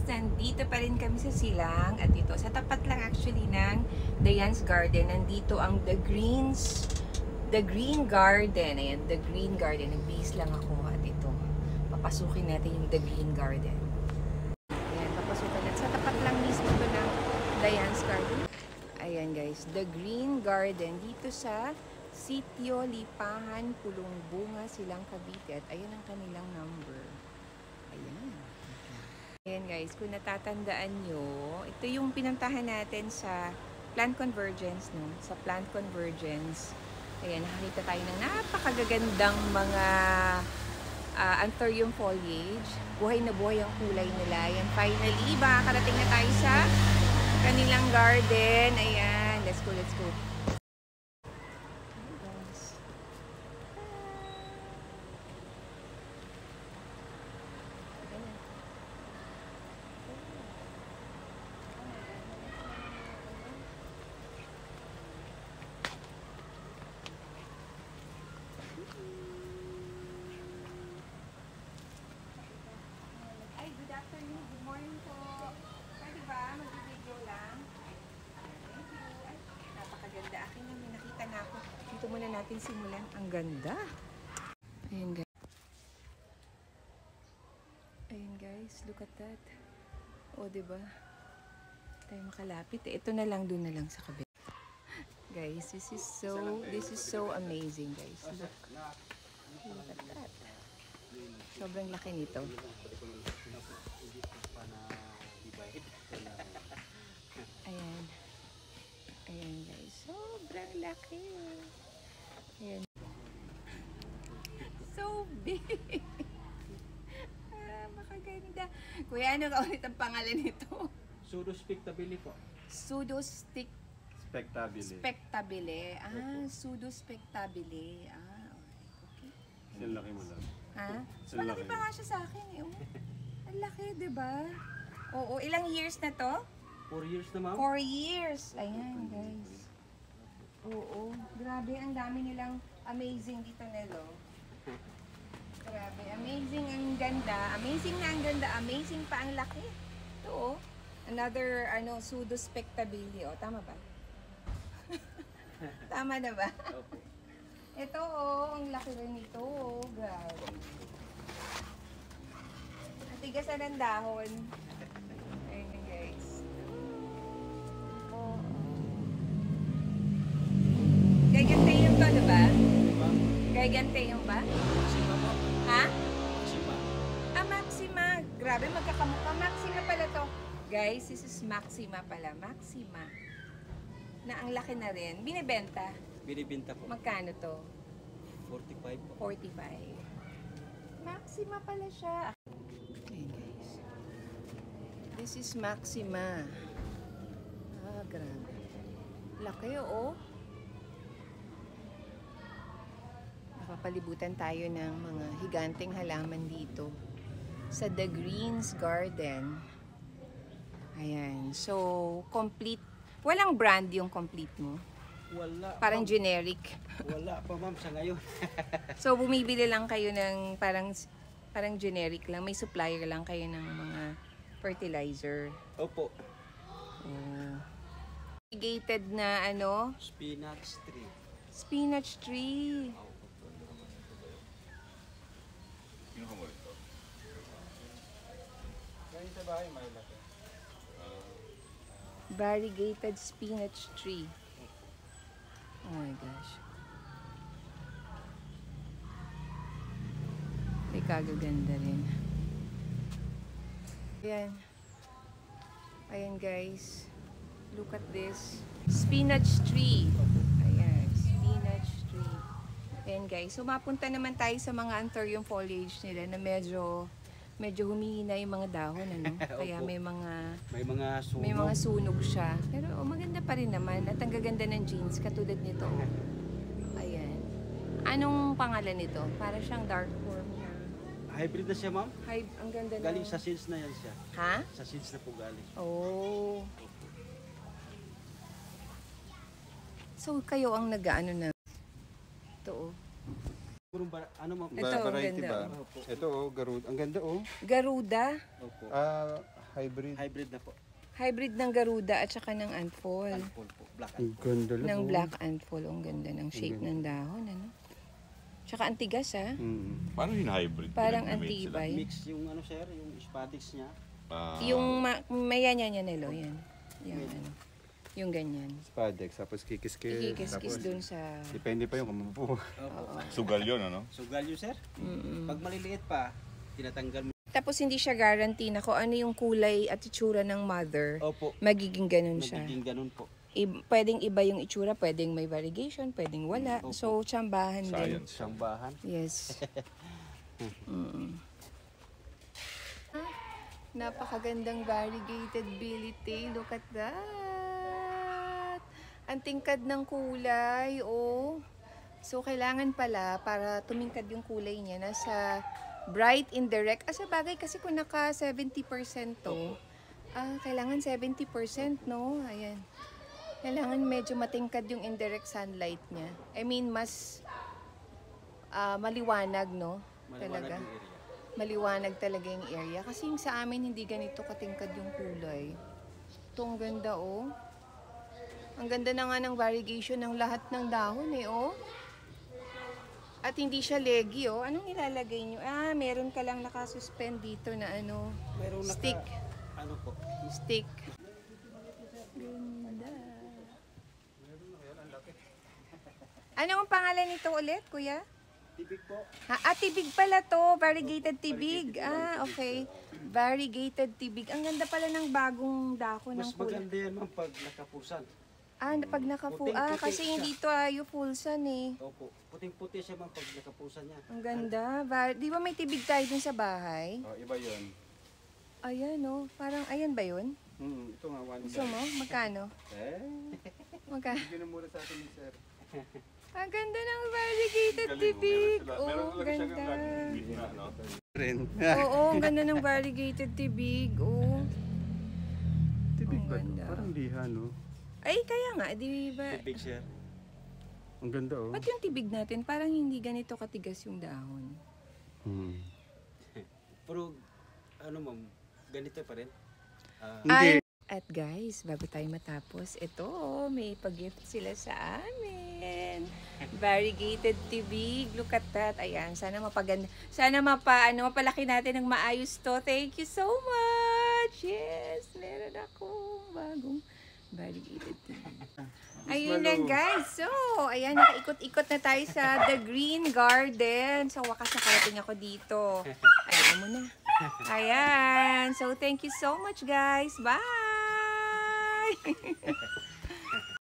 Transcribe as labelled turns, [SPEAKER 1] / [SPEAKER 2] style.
[SPEAKER 1] nandito pa rin kami sa Silang at dito sa tapat lang actually ng Diane's Garden. Nandito ang The Green Garden. Ayan, The Green Garden. Nagbihis lang ako at ito. Papasukin natin yung The Green Garden. Ayan, papasukin natin. Sa tapat lang mismo ito ng Diane's Garden. Ayan guys, The Green Garden dito sa Sitio Lipahan, Pulong Bunga, Silang, Cavite. At ayan ang kanilang number. Ayan. Ayan guys, kung natatandaan nyo, ito yung pinuntahan natin sa Plant Convergence, no? Sa Plant Convergence. Ayan, nakakita tayo ng napakagagandang mga anthurium foliage. Buhay na buhay ang kulay nila. Ayan, finally, makakarating na tayo sa kanilang garden. Ayan, let's go, let's go. Ay, good afternoon. Good morning po. Pwede ba? Mag-video lang. Thank you. Ay, napakaganda. Akin na may nakita na ako. Dito muna natin simulan. Ang ganda. Ayan guys. Ayan guys. Look at that. O, diba? Tayo makalapit. Ito na lang. Doon na lang sa kabila. Guys, this is so amazing guys. Look. Look at that. Sobrang laki nito. Ayan. Ayan guys. Sobrang laki. Ayan. So big. Makaganda. Kuya, ano ka ulit ang pangalan nito?
[SPEAKER 2] Pseudospectabile po.
[SPEAKER 1] Spectabile. Pseudospectabile. Okay.
[SPEAKER 2] Ang laki mo lang.
[SPEAKER 1] Ha? Malaki pa nga siya sa akin eh. Oh. Ang laki, diba? Oo, ilang years na to?
[SPEAKER 2] 4 years na, ma'am?
[SPEAKER 1] 4 years. Ayan, guys. Oo, grabe. Ang dami nilang amazing dito nilo. Grabe, amazing ang ganda. Amazing na ang ganda. Amazing pa ang laki. Ito, oh. Another, pseudospectabile. Oh, tama ba? Tama na ba?
[SPEAKER 2] Opo.
[SPEAKER 1] Ito, oh. Ang laki rin nito, oh. Grabe. Ang tigasan ng dahon. Ayun, guys. Oh. Gagante yung to, diba? Gagante yung ba?
[SPEAKER 2] Maxima po.
[SPEAKER 1] Ha?
[SPEAKER 2] Maxima.
[SPEAKER 1] Maxima. Grabe, magkakamukha. Maxima pala to. Guys, this is Maxima pala. Maxima. Na ang laki na rin. Binibenta.
[SPEAKER 2] Binibinta po.
[SPEAKER 1] Magkano to?
[SPEAKER 2] 45 po.
[SPEAKER 1] 45. Maxima pala siya. Ayan guys. This is Maxima. Grabe. Laki, oh. Napapalibutan tayo ng mga higanteng halaman dito sa The Green's Garden. Ayan. So, complete. Walang brand yung complete mo?
[SPEAKER 2] Wala.
[SPEAKER 1] Parang generic.
[SPEAKER 2] Wala pa, ma'am, sa ngayon.
[SPEAKER 1] So, bumibili lang kayo ng parang generic lang. May supplier lang kayo ng mga fertilizer.
[SPEAKER 2] Opo.
[SPEAKER 1] Irrigated na
[SPEAKER 2] Spinach tree.
[SPEAKER 1] spinach tree. Variegated spinach tree. Oh my gosh. Ay, kagaganda rin. Ayan. Ayan guys. Look at this. Spinach tree. Ayan. Spinach tree. Ayan guys. So, mapunta naman tayo sa mga anthurium foliage nila na medyo humihina yung mga dahon, Kaya may mga sunog siya. Pero maganda pa rin naman. At ang gaganda ng jeans, katulad nito. Ayan. Anong pangalan nito? Para siyang dark form na.
[SPEAKER 2] Hybrid na siya, ma'am?
[SPEAKER 1] Ang ganda na.
[SPEAKER 2] Galing sa seeds na yan siya.
[SPEAKER 1] Ha?
[SPEAKER 2] Sa seeds na po galing.
[SPEAKER 1] Oh. So, kayo ang nag-ano na. Ito, oh.
[SPEAKER 2] Ano, ma'am?
[SPEAKER 1] Ito, ang
[SPEAKER 3] Variety
[SPEAKER 1] ganda.
[SPEAKER 3] ba? Ito, Garuda. Ang ganda,
[SPEAKER 1] Garuda?
[SPEAKER 2] Opo.
[SPEAKER 3] hybrid.
[SPEAKER 2] Hybrid na po.
[SPEAKER 1] Hybrid ng Garuda at saka ng Antfol.
[SPEAKER 2] Antfol po. Black
[SPEAKER 3] Ang
[SPEAKER 2] Antfol.
[SPEAKER 3] ganda lang.
[SPEAKER 1] Ng
[SPEAKER 3] oh.
[SPEAKER 1] Black Antfol. Ang ganda ng shape ng dahon, ano? Tsaka antigas, ha?
[SPEAKER 3] Mm.
[SPEAKER 4] Paano yung hybrid?
[SPEAKER 1] Parang
[SPEAKER 4] Pinag-mix sila?
[SPEAKER 1] antibay.
[SPEAKER 2] Mix yung ano sir, yung spatics niya.
[SPEAKER 4] Ah,
[SPEAKER 1] Yung may yan, Nelo, yan. Yung ano. Yung ganyan.
[SPEAKER 3] Spadex, tapos kikis-kis.
[SPEAKER 1] Ikikis-kis
[SPEAKER 3] tapos,
[SPEAKER 1] dun sa...
[SPEAKER 3] depende pa yung kumupo.
[SPEAKER 2] Opo.
[SPEAKER 4] sugal yun, ano?
[SPEAKER 2] Sugal yun sir. Pag maliliit pa, tinatanggal mo.
[SPEAKER 1] Tapos hindi siya guarantee na kung ano yung kulay at itsura ng mother,
[SPEAKER 2] Opo.
[SPEAKER 1] magiging ganun siya.
[SPEAKER 2] Magiging ganun po.
[SPEAKER 1] Pwedeng iba yung itsura, pwedeng may variegation, pwedeng wala.
[SPEAKER 2] Opo.
[SPEAKER 1] So, tsambahan din.
[SPEAKER 4] Science.
[SPEAKER 2] Sambahan.
[SPEAKER 1] Yes. Napakagandang variegated bilite. Look at that. Ang tingkad ng kulay, oh. So, kailangan pala, para tumingkad yung kulay niya, nasa bright indirect. Sa bagay kasi kung naka 70% to, kailangan 70%, no? Ayan. Kailangan medyo matingkad yung indirect sunlight niya. I mean, mas maliwanag, no? Talaga.
[SPEAKER 2] Maliwanag yung area.
[SPEAKER 1] Maliwanag talaga yung area. Kasi yung sa amin, hindi ganito katingkad yung kulay. Ito, ang ganda, oh. Ang ganda na nga ng variegation ng lahat ng dahon, eh, oh. At hindi siya leggy, oh. Anong ilalagay nyo? Meron ka lang nakasuspend dito na ano,
[SPEAKER 2] Meron
[SPEAKER 1] stick.
[SPEAKER 2] Ano po?
[SPEAKER 1] Stick. Ganda. Ano ang pangalan nito ulit, kuya?
[SPEAKER 2] Tibig po.
[SPEAKER 1] Tibig pala to. Variegated tibig. Okay. Variegated tibig. Ang ganda pala ng bagong dako ng
[SPEAKER 2] Mas
[SPEAKER 1] kulay.
[SPEAKER 2] maganda yan ma'am pag nakapusan.
[SPEAKER 1] Pag nakafu...
[SPEAKER 2] Puting-puti
[SPEAKER 1] kasi
[SPEAKER 2] siya.
[SPEAKER 1] hindi to ayupulsan eh.
[SPEAKER 2] Opo. Puting-puti siya ma'am pag nakapusan niya.
[SPEAKER 1] Ang ganda. Di ba may tibig tayo dun sa bahay?
[SPEAKER 3] Oh, iba yun.
[SPEAKER 1] Ayan, oh. Parang, ayan ba yun?
[SPEAKER 3] Ito nga, one
[SPEAKER 1] Gusto mo? Magkano? Magkano?
[SPEAKER 3] Hindi na mura sa atin ni sir.
[SPEAKER 1] Ang ganda ng variegated tibig. Oh, ang ganda.
[SPEAKER 3] Rin.
[SPEAKER 1] Oo, ang ganda ng variegated tibig. Oh.
[SPEAKER 3] Tibig
[SPEAKER 1] Ang
[SPEAKER 3] ba to?
[SPEAKER 1] ganda.
[SPEAKER 3] Parang liha, no?
[SPEAKER 1] Ay, kaya nga, di ba?
[SPEAKER 2] Tibig sir.
[SPEAKER 3] Ang ganda, oh.
[SPEAKER 1] Ba't yung tibig natin, parang hindi ganito katigas yung dahon?
[SPEAKER 2] Pero ano ma'am, ganito pa rin.
[SPEAKER 3] Hindi.
[SPEAKER 1] At guys, bago tayo matapos, ito, may pag-gift sila sa amin. Variegated tibig. Look at that. Ayan, sana mapaganda. Sana mapalaki natin ng maayos to. Thank you so much. Yes, meron akong bagong variegated tibig. Ayun na guys. So, ayan, nakaikot-ikot na tayo sa The Green Garden. So, wakas nakarating ako dito. Ayan mo na. Ayan. So, thank you so much guys. Bye!